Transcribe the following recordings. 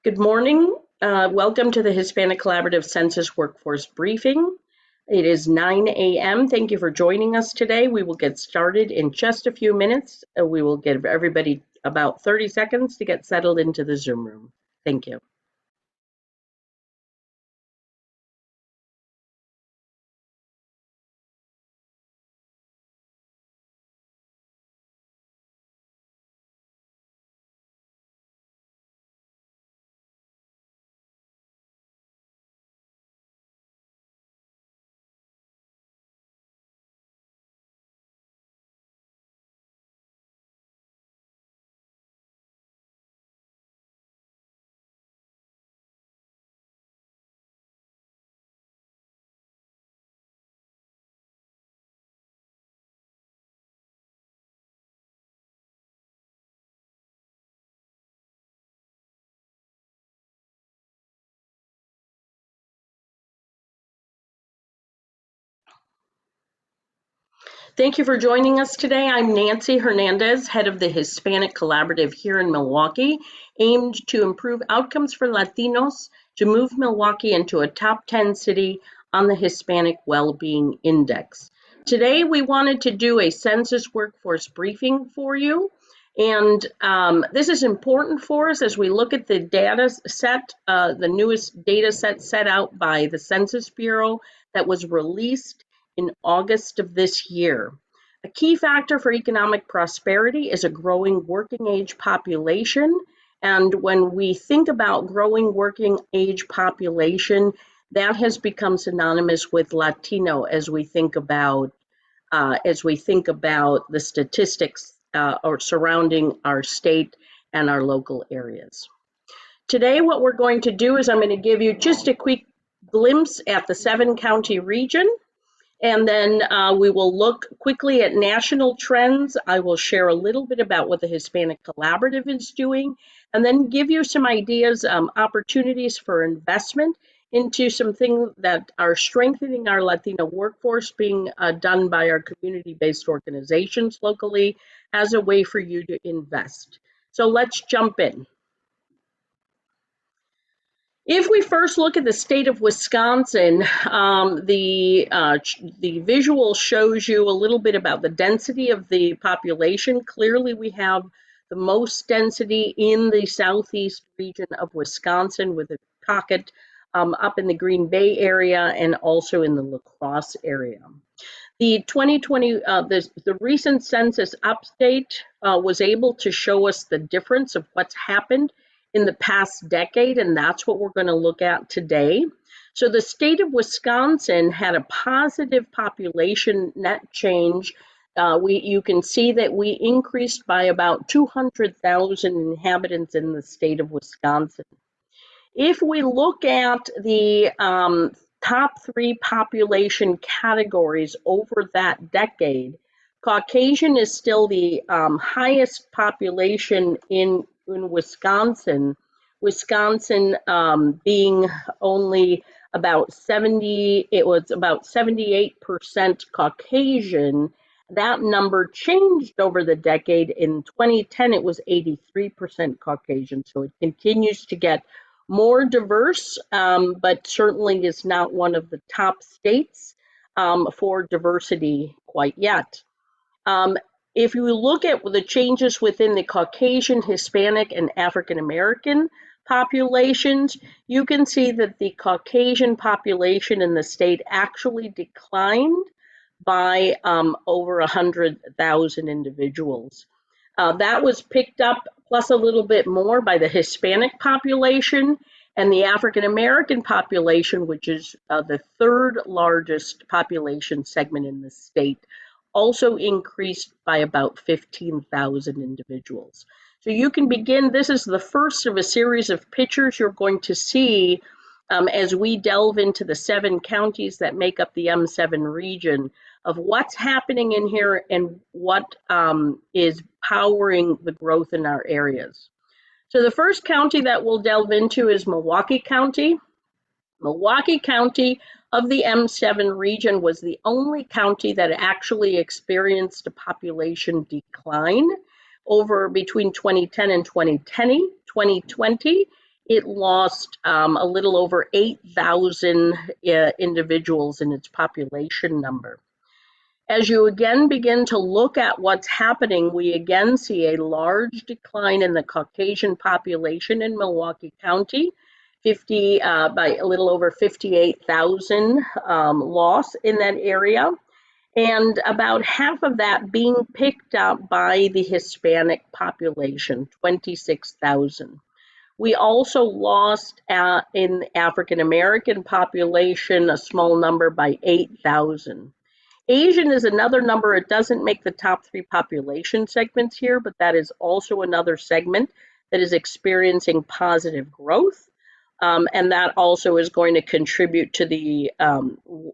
Good morning. Welcome to the Hispanic Collaborative Census Workforce Briefing. It is 9 a.m. Thank you for joining us today. We will get started in just a few minutes. We will give everybody about 30 seconds to get settled into the Zoom room. Thank you. Thank you for joining us today. I'm Nancy Hernandez, head of the Hispanic Collaborative here in Milwaukee, aimed to improve outcomes for Latinos to move Milwaukee into a top 10 city on the Hispanic Wellbeing Index. Today, we wanted to do a census workforce briefing for you. And this is important for us as we look at the data set, the newest data set out by the Census Bureau that was released in August of this year. A key factor for economic prosperity is a growing working age population. And when we think about growing working age population, that has become synonymous with Latino as we think about the statistics or surrounding our state and our local areas. Today, what we're going to do is I'm going to give you just a quick glimpse at the 7-county region. And then we will look quickly at national trends. I will share a little bit about what the Hispanic Collaborative is doing, and then give you some ideas, opportunities for investment into some things that are strengthening our Latino workforce being done by our community-based organizations locally as a way for you to invest. So let's jump in. If we first look at the state of Wisconsin, the visual shows you a little bit about the density of the population. Clearly, we have the most density in the southeast region of Wisconsin, with a pocket up in the Green Bay area and also in the La Crosse area. The 2020, the recent census update was able to show us the difference of what's happened in the past decade, and that's what we're going to look at today. So the state of Wisconsin had a positive population net change. You can see that we increased by about 200,000 inhabitants in the state of Wisconsin. If we look at the top 3 population categories over that decade, Caucasian is still the highest population in Wisconsin. Wisconsin being only about 78% Caucasian. That number changed over the decade. In 2010, it was 83% Caucasian. So it continues to get more diverse, but certainly is not one of the top states for diversity quite yet. If you look at the changes within the Caucasian, Hispanic, and African American populations, you can see that the Caucasian population in the state actually declined by over 100,000 individuals. That was picked up plus a little bit more by the Hispanic population, and the African American population, which is the 3rd largest population segment in the state, also increased by about 15,000 individuals. So you can begin, this is the first of a series of pictures you're going to see as we delve into the 7 counties that make up the M7 region of what's happening in here and what is powering the growth in our areas. So the first county that we'll delve into is Milwaukee County. Milwaukee County of the M7 region was the only county that actually experienced a population decline over between 2010 and 2020. it lost a little over 8,000 individuals in its population number. As you again begin to look at what's happening, we again see a large decline in the Caucasian population in Milwaukee County, by a little over 58,000 loss in that area, and about half of that being picked up by the Hispanic population, 26,000. We also lost in the African American population a small number by 8,000. Asian is another number. It doesn't make the top 3 population segments here, but that is also another segment that is experiencing positive growth. And that also is going to contribute to the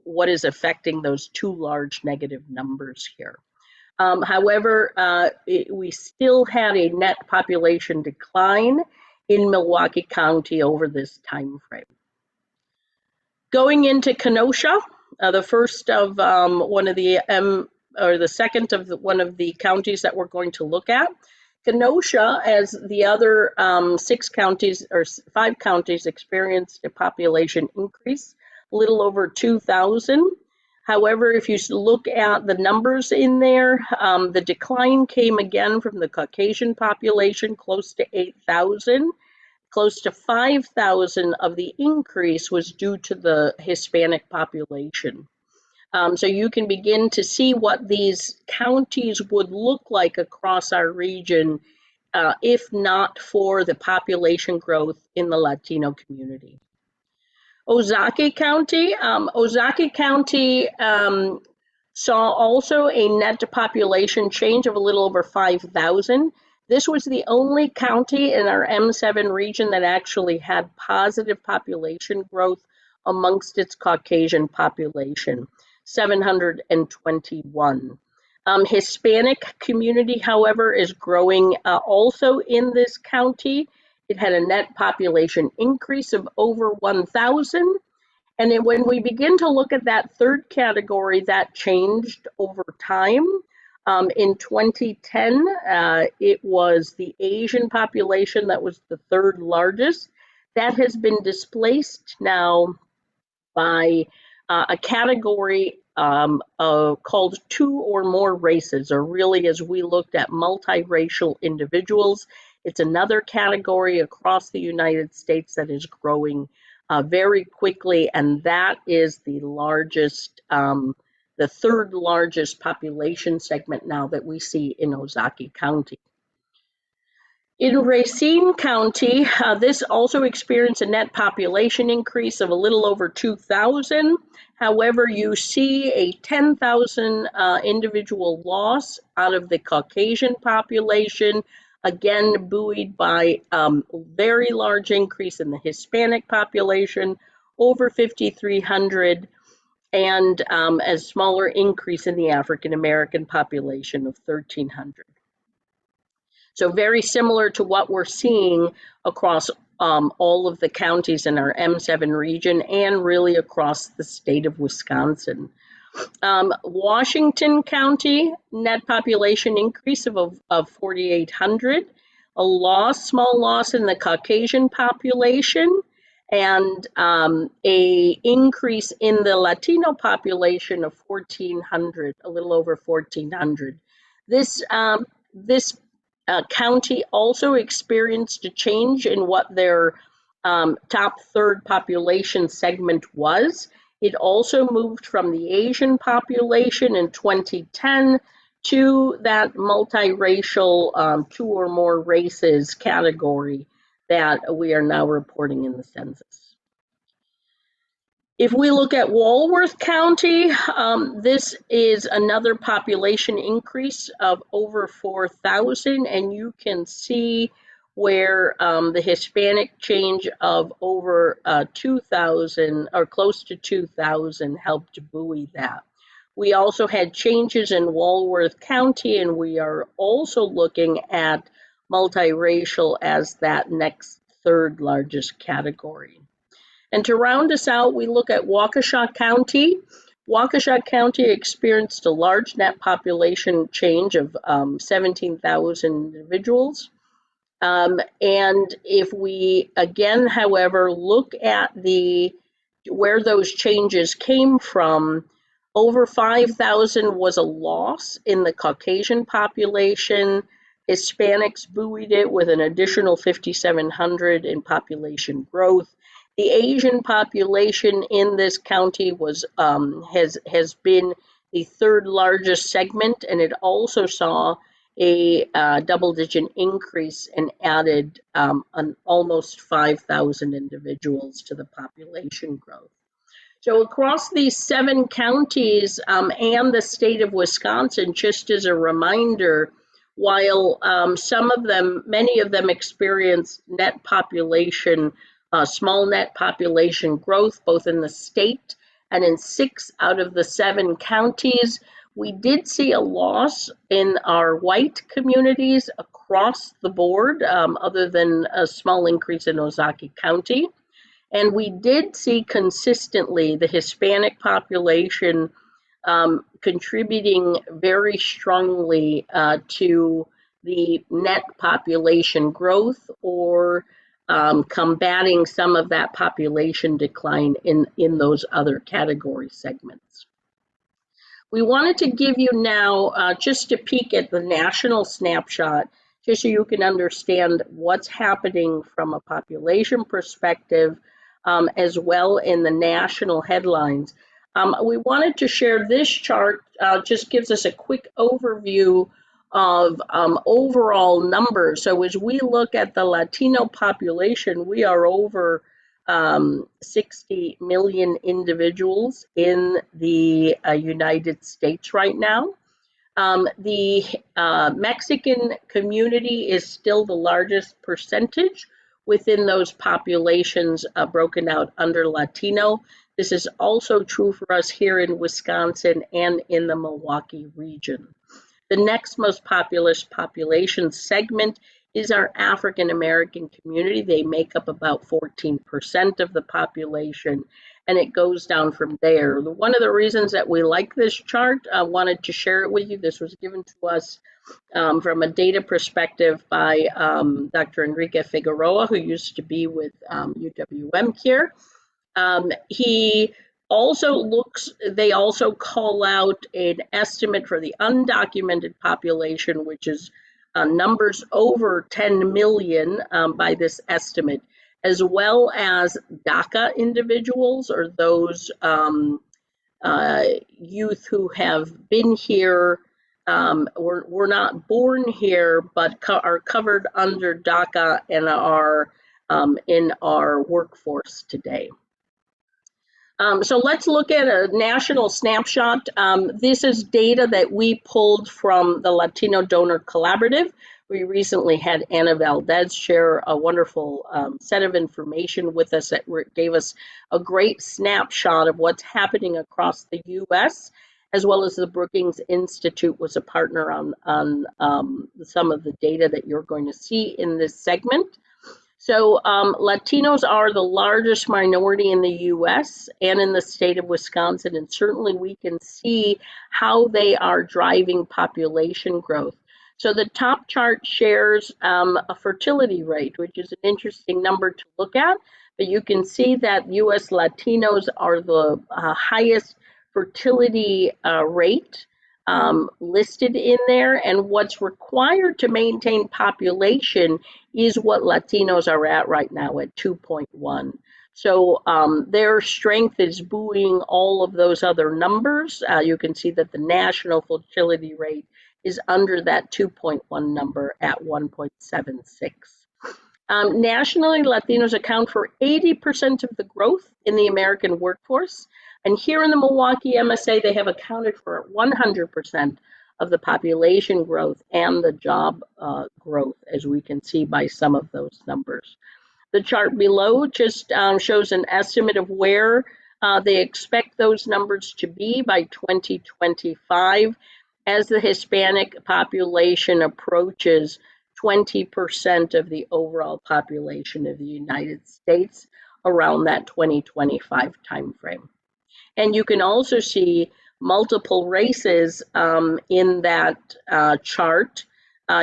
what is affecting those 2 large negative numbers here. However, we still had a net population decline in Milwaukee County over this time frame. Going into Kenosha, the first of one of the or the second of one of the counties that we're going to look at. Kenosha, as the other 6 counties or 5 counties, experienced a population increase, a little over 2,000. However, if you look at the numbers in there, the decline came again from the Caucasian population, close to 8,000. Close to 5,000 of the increase was due to the Hispanic population. So you can begin to see what these counties would look like across our region if not for the population growth in the Latino community. Ozaukee County saw also a net population change of a little over 5,000. This was the only county in our M7 region that actually had positive population growth amongst its Caucasian population, 721. Hispanic community, however, is growing also in this county. It had a net population increase of over 1,000. And when we begin to look at that third category, that changed over time. In 2010, it was the Asian population that was the third largest. That has been displaced now by a category called 2 or more races, or really as we looked at multiracial individuals. It's another category across the United States that is growing very quickly, and that is the largest, the third largest population segment now that we see in Ozaukee County. In Racine County, this also experienced a net population increase of a little over 2,000. However, you see a 10,000 individual loss out of the Caucasian population, again buoyed by very large increase in the Hispanic population, over 5,300, and a smaller increase in the African American population of 1,300. So very similar to what we're seeing across all of the counties in our M7 region and really across the state of Wisconsin. Washington County, net population increase of 4,800, a small loss in the Caucasian population, and a increase in the Latino population of 1,400, a little over 1,400. This county also experienced a change in what their top third population segment was. It also moved from the Asian population in 2010 to that multiracial 2 or more races category that we are now reporting in the census. If we look at Walworth County, this is another population increase of over 4,000, and you can see where the Hispanic change of over 2,000 or close to 2,000 helped buoy that. We also had changes in Walworth County, and we are also looking at multiracial as that next third largest category. And to round us out, we look at Waukesha County. Waukesha County experienced a large net population change of 17,000 individuals. And if we again, however, look at where those changes came from, over 5,000 was a loss in the Caucasian population. Hispanics buoyed it with an additional 5,700 in population growth. The Asian population in this county has been the third largest segment, and it also saw a double-digit increase and added almost 5,000 individuals to the population growth. So across these 7 counties and the state of Wisconsin, just as a reminder, while many of them experienced small net population growth, both in the state and in 6 out of the 7 counties, we did see a loss in our white communities across the board, other than a small increase in Ozaukee County. And we did see consistently the Hispanic population contributing very strongly to the net population growth, or combating some of that population decline in those other category segments. We wanted to give you now just a peek at the national snapshot, just so you can understand what's happening from a population perspective, as well in the national headlines. We wanted to share this chart, just gives us a quick overview of overall numbers. So as we look at the Latino population, we are over 60 million individuals in the United States right now. The Mexican community is still the largest percentage within those populations broken out under Latino. This is also true for us here in Wisconsin and in the Milwaukee region. The next most populous population segment is our African American community. They make up about 14% of the population, and it goes down from there. One of the reasons that we like this chart, I wanted to share it with you. This was given to us from a data perspective by Dr. Enrique Figueroa, who used to be with UWM here. They also call out an estimate for the undocumented population, which is numbers over 10 million by this estimate, as well as DACA individuals, or those youth who have been here, were not born here, but are covered under DACA and are in our workforce today. So let's look at a national snapshot. This is data that we pulled from the Latino Donor Collaborative. We recently had Ana Valdez share a wonderful set of information with us that gave us a great snapshot of what's happening across the U.S., as well as the Brookings Institute was a partner on some of the data that you're going to see in this segment. So Latinos are the largest minority in the U.S. and in the state of Wisconsin, and certainly we can see how they are driving population growth. So the top chart shares a fertility rate, which is an interesting number to look at, but you can see that U.S. Latinos are the highest fertility rate listed in there, and what's required to maintain population is what Latinos are at right now at 2.1. So their strength is buoying all of those other numbers. You can see that the national fertility rate is under that 2.1 number at 1.76. Nationally, Latinos account for 80% of the growth in the American workforce. And here in the Milwaukee MSA, they have accounted for 100% of the population growth and the job growth, as we can see by some of those numbers. The chart below just shows an estimate of where they expect those numbers to be by 2025 as the Hispanic population approaches 20% of the overall population of the United States around that 2025 timeframe. And you can also see multiple races in that chart.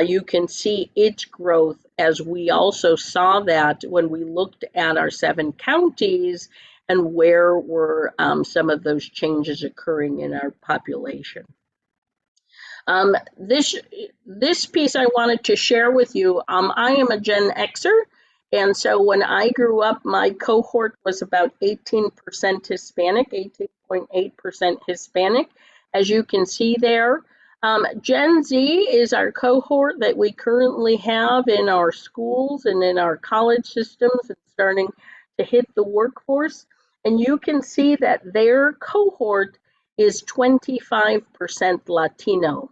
you can see its growth, as we also saw that when we looked at our 7 counties and where were some of those changes occurring in our population. This piece I wanted to share with you. I am a Gen Xer, and so when I grew up, my cohort was about 18% Hispanic, 18.8% Hispanic, as you can see there. Gen Z is our cohort that we currently have in our schools and in our college systems. It's starting to hit the workforce, and you can see that their cohort is 25% Latino.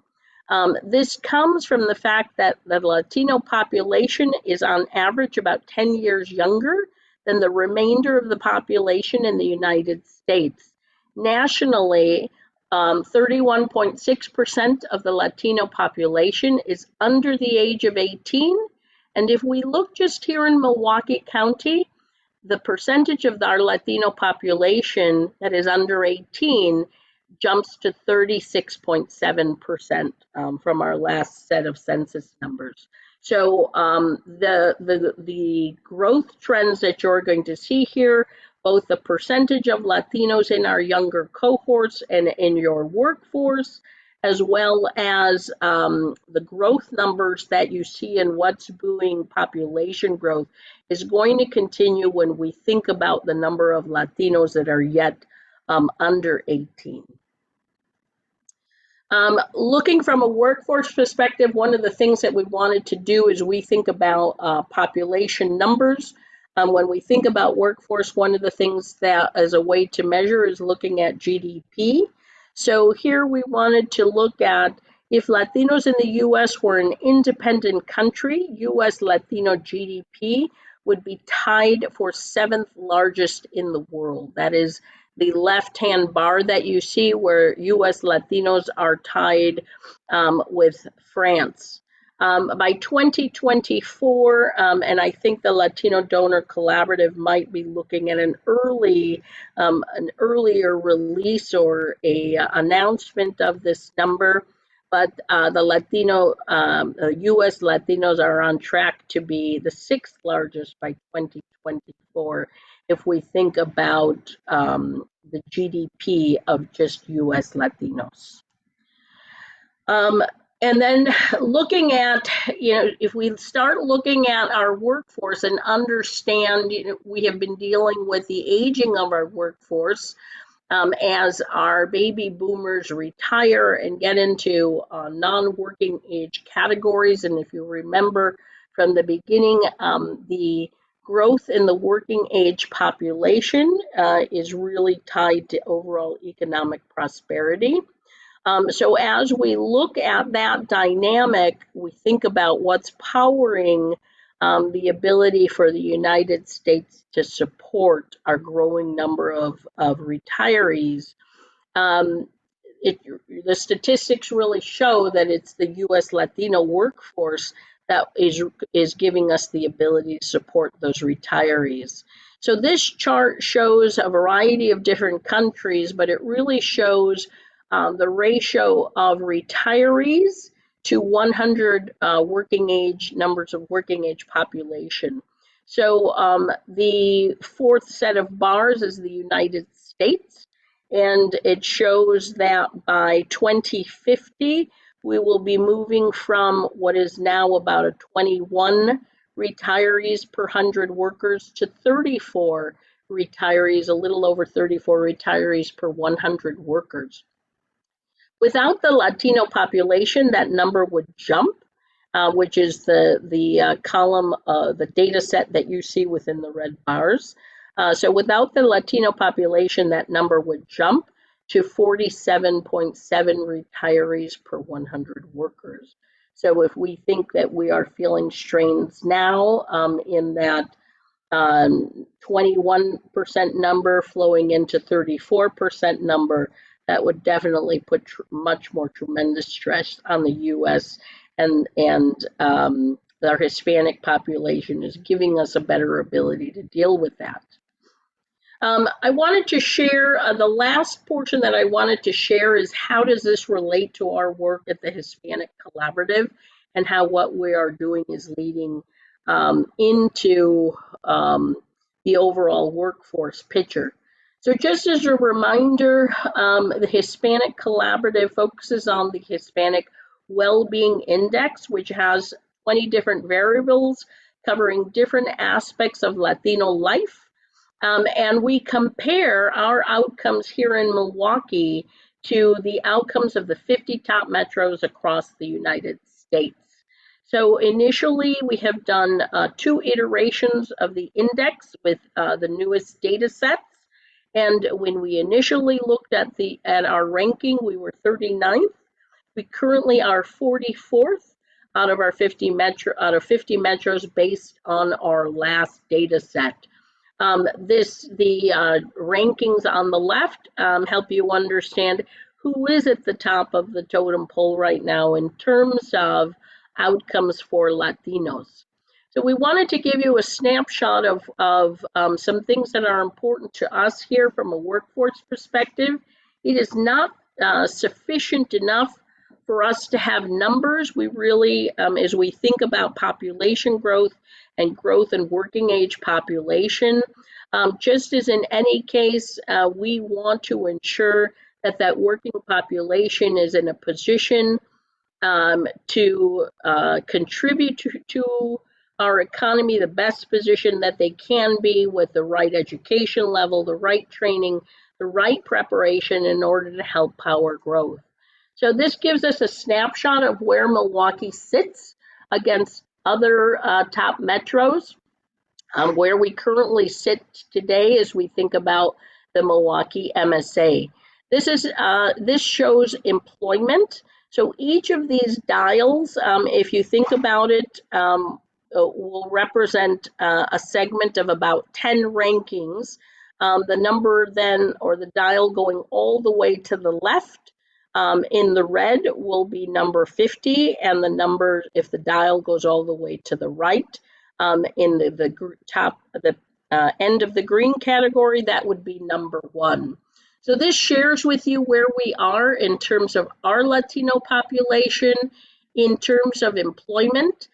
This comes from the fact that the Latino population is on average about 10 years younger than the remainder of the population in the United States. Nationally, 31.6% of the Latino population is under the age of 18. And if we look just here in Milwaukee County, the percentage of our Latino population that is under 18 jumps to 36.7% from our last set of census numbers. So the growth trends that you're going to see here, both the percentage of Latinos in our younger cohorts and in your workforce, as well as the growth numbers that you see in what's buoying population growth, is going to continue when we think about the number of Latinos that are yet under 18. Looking from a workforce perspective, one of the things that we wanted to do is we think about population numbers. When we think about workforce, one of the things that as a way to measure is looking at GDP. So here we wanted to look at if Latinos in the US were an independent country, US Latino GDP would be tied for 7th largest in the world. That is the left-hand bar that you see where US Latinos are tied with France. By 2024, and I think the Latino Donor Collaborative might be looking at an earlier release or a announcement of this number, but the US Latinos are on track to be the 6th largest by 2024 if we think about the GDP of just US Latinos. And then looking at, if we start looking at our workforce and understand, we have been dealing with the aging of our workforce as our baby boomers retire and get into non-working age categories. And if you remember from the beginning, the growth in the working age population is really tied to overall economic prosperity. So as we look at that dynamic, we think about what's powering the ability for the United States to support our growing number of retirees. The statistics really show that it's the US Latino workforce that is giving us the ability to support those retirees. So this chart shows a variety of different countries, but it really shows the ratio of retirees to 100 numbers of working age population. So the fourth set of bars is the United States, and it shows that by 2050, we will be moving from what is now about a 21 retirees per 100 workers to 34 retirees, a little over 34 retirees per 100 workers. Without the Latino population, that number would jump, which is the column, the data set that you see within the red bars. So without the Latino population, that number would jump to 47.7 retirees per 100 workers. So if we think that we are feeling strains now in that 21% number flowing into 34% number, that would definitely put much more tremendous stress on the U.S. and our Hispanic population is giving us a better ability to deal with that. I wanted to share, the last portion that I wanted to share is how does this relate to our work at the Hispanic Collaborative and how what we are doing is leading into the overall workforce picture. So just as a reminder, the Hispanic Collaborative focuses on the Hispanic Well-Being Index, which has 20 different variables covering different aspects of Latino life. And we compare our outcomes here in Milwaukee to the outcomes of the 50 top metros across the United States. So initially, we have done 2 iterations of the index with the newest data sets. And when we initially looked at our ranking, we were 39th. We currently are 44th out of 50 metros based on our last data set. The rankings on the left help you understand who is at the top of the totem pole right now in terms of outcomes for Latinos. So we wanted to give you a snapshot of some things that are important to us here from a workforce perspective. It is not sufficient enough for us to have numbers. We really, as we think about population growth and growth in working age population, just as in any case, we want to ensure that that working population is in a position to contribute to our economy the best position that they can be, with the right education level, the right training, the right preparation in order to help power growth. So this gives us a snapshot of where Milwaukee sits against other top metros, where we currently sit today as we think about the Milwaukee MSA. This shows employment. So each of these dials, if you think about it, will represent a segment of about 10 rankings. The number then, or the dial going all the way to the left, in the red will be number 50, and the number, if the dial goes all the way to the right, in the top, the end of the green category, that would be number 1. So this shares with you where we are in terms of our Latino population, in terms of employment.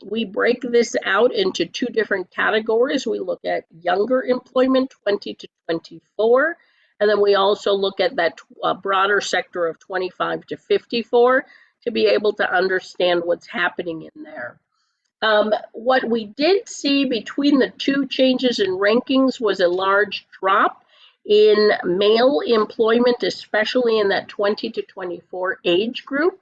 We break this out into 2 different categories. We look at younger employment, 20 to 24, and then we also look at that broader sector of 25 to 54 to be able to understand what's happening in there. What we did see between the 2 changes in rankings was a large drop in male employment, especially in that 20 to 24 age group.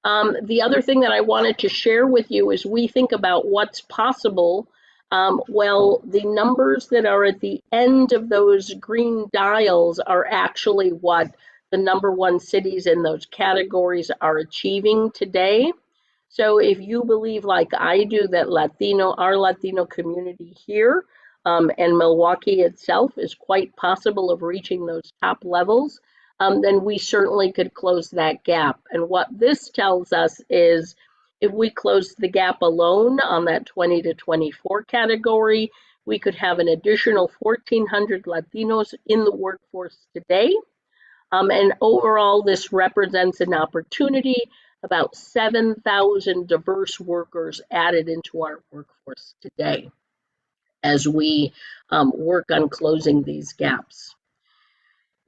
The other thing that I wanted to share with you is we think about what's possible. Well, the numbers that are at the end of those green dials are actually what the number 1 cities in those categories are achieving today. So if you believe, like I do, that our Latino community here and Milwaukee itself is quite possible of reaching those top levels, then we certainly could close that gap. And what this tells us is, if we close the gap alone on that 20 to 24 category, we could have an additional 1,400 Latinos in the workforce today. And overall, this represents an opportunity, about 7,000 diverse workers added into our workforce today as we work on closing these gaps.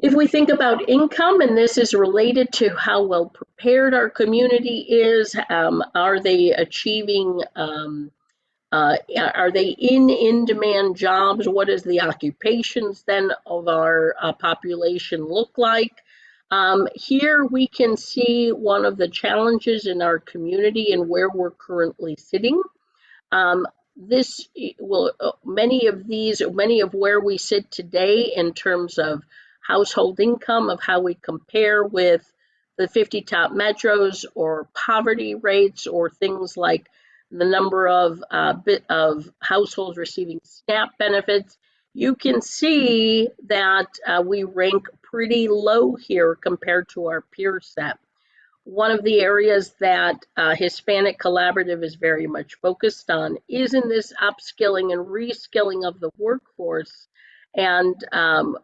If we think about income, and this is related to how well prepared our community is, are they achieving, are they in in-demand jobs? What does the occupations then of our population look like? Here we can see one of the challenges in our community and where we're currently sitting. Many of where we sit today in terms of household income, of how we compare with the 50 top metros, or poverty rates, or things like the number of households receiving SNAP benefits, you can see that we rank pretty low here compared to our peer set. One of the areas that Hispanic Collaborative is very much focused on is in this upskilling and reskilling of the workforce. And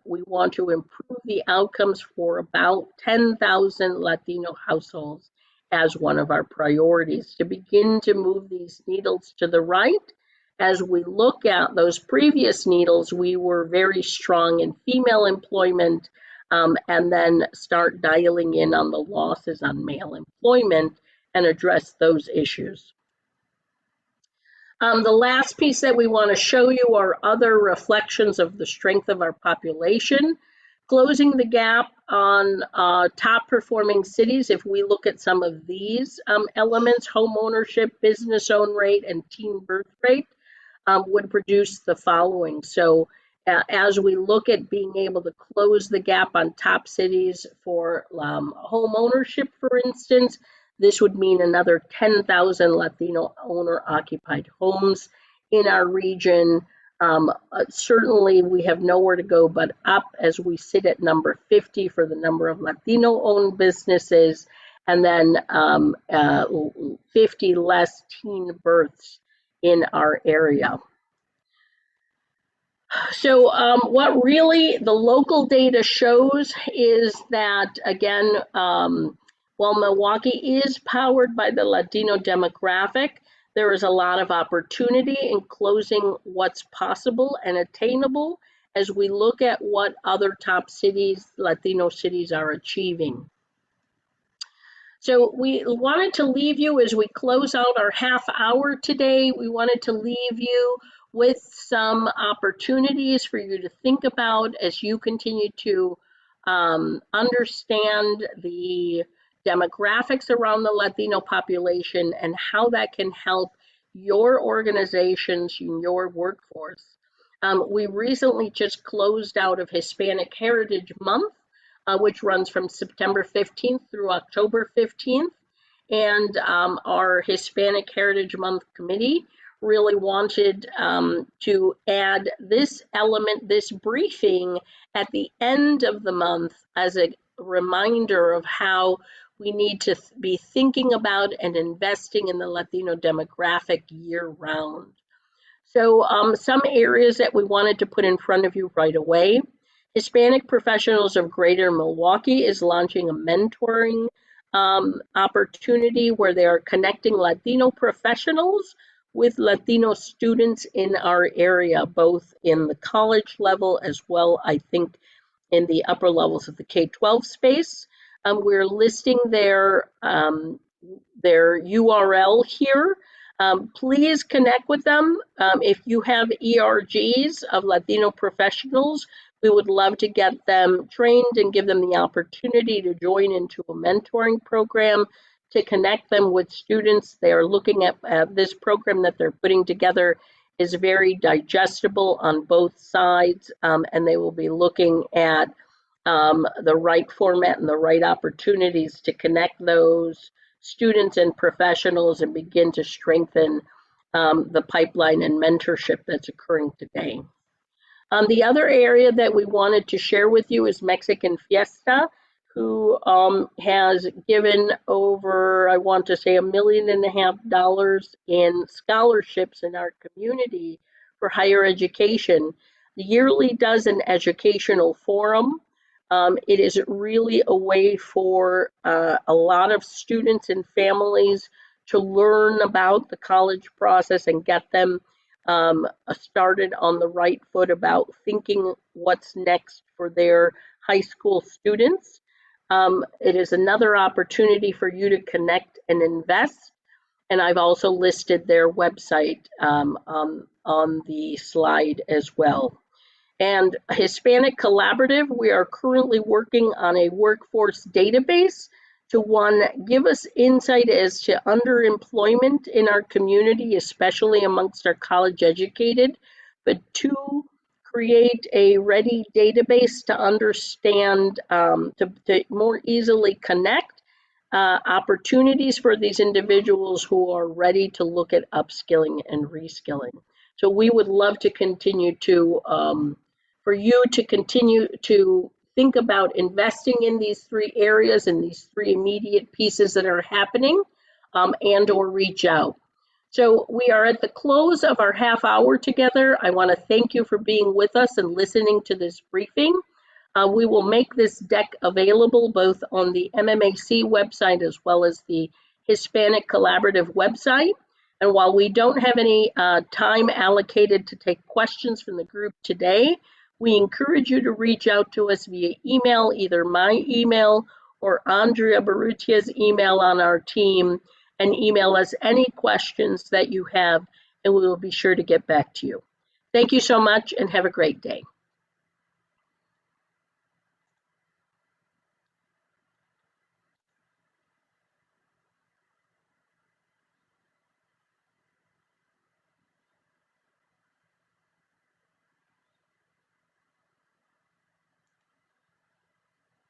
we want to improve the outcomes for about 10,000 Latino households as one of our priorities to begin to move these needles to the right. As we look at those previous needles, we were very strong in female employment, and then start dialing in on the losses on male employment and address those issues. The last piece that we want to show you are other reflections of the strength of our population. Closing the gap on top performing cities, if we look at some of these elements, home ownership, business own rate, and teen birth rate, would produce the following. So as we look at being able to close the gap on top cities for home ownership, for instance, this would mean another 10,000 Latino owner-occupied homes in our region. Certainly, we have nowhere to go but up as we sit at number 50 for the number of Latino-owned businesses, and then 50 less teen births in our area. So what really the local data shows is that, again, while Milwaukee is powered by the Latino demographic, there is a lot of opportunity in closing what's possible and attainable as we look at what other top cities, Latino cities, are achieving. So we wanted to leave you, as we close out our half hour today, we wanted to leave you with some opportunities for you to think about as you continue to understand the demographics around the Latino population and how that can help your organizations and your workforce. We recently just closed out of Hispanic Heritage Month, which runs from September 15th through October 15th. And our Hispanic Heritage Month committee really wanted to add this element, this briefing at the end of the month as a reminder of how we need to be thinking about and investing in the Latino demographic year-round. So some areas that we wanted to put in front of you right away. Hispanic Professionals of Greater Milwaukee is launching a mentoring opportunity where they are connecting Latino professionals with Latino students in our area, both in the college level as well, I think, in the upper levels of the K-12 space. We're listing their URL here. Please connect with them. If you have ERGs of Latino professionals, we would love to get them trained and give them the opportunity to join into a mentoring program to connect them with students. They are looking at this program that they're putting together is very digestible on both sides, and they will be looking at the right format and the right opportunities to connect those students and professionals and begin to strengthen the pipeline and mentorship that's occurring today. The other area that we wanted to share with you is Mexican Fiesta, who has given over, I want to say, $1.5 million in scholarships in our community for higher education. The yearly does an educational forum. It is really a way for a lot of students and families to learn about the college process and get them started on the right foot about thinking what's next for their high school students. It is another opportunity for you to connect and invest. And I've also listed their website on the slide as well. And Hispanic Collaborative, we are currently working on a workforce database to, one, give us insight as to underemployment in our community, especially amongst our college educated, but two, create a ready database to understand, to more easily connect opportunities for these individuals who are ready to look at upskilling and reskilling. So we would love to continue to, for you to continue to think about investing in these three areas and these three immediate pieces that are happening, and or reach out. So we are at the close of our half hour together. I want to thank you for being with us and listening to this briefing. We will make this deck available both on the MMAC website as well as the Hispanic Collaborative website. And while we don't have any time allocated to take questions from the group today, we encourage you to reach out to us via email, either my email or Andrea Barutia's email on our team, and email us any questions that you have, and we will be sure to get back to you. Thank you so much and have a great day.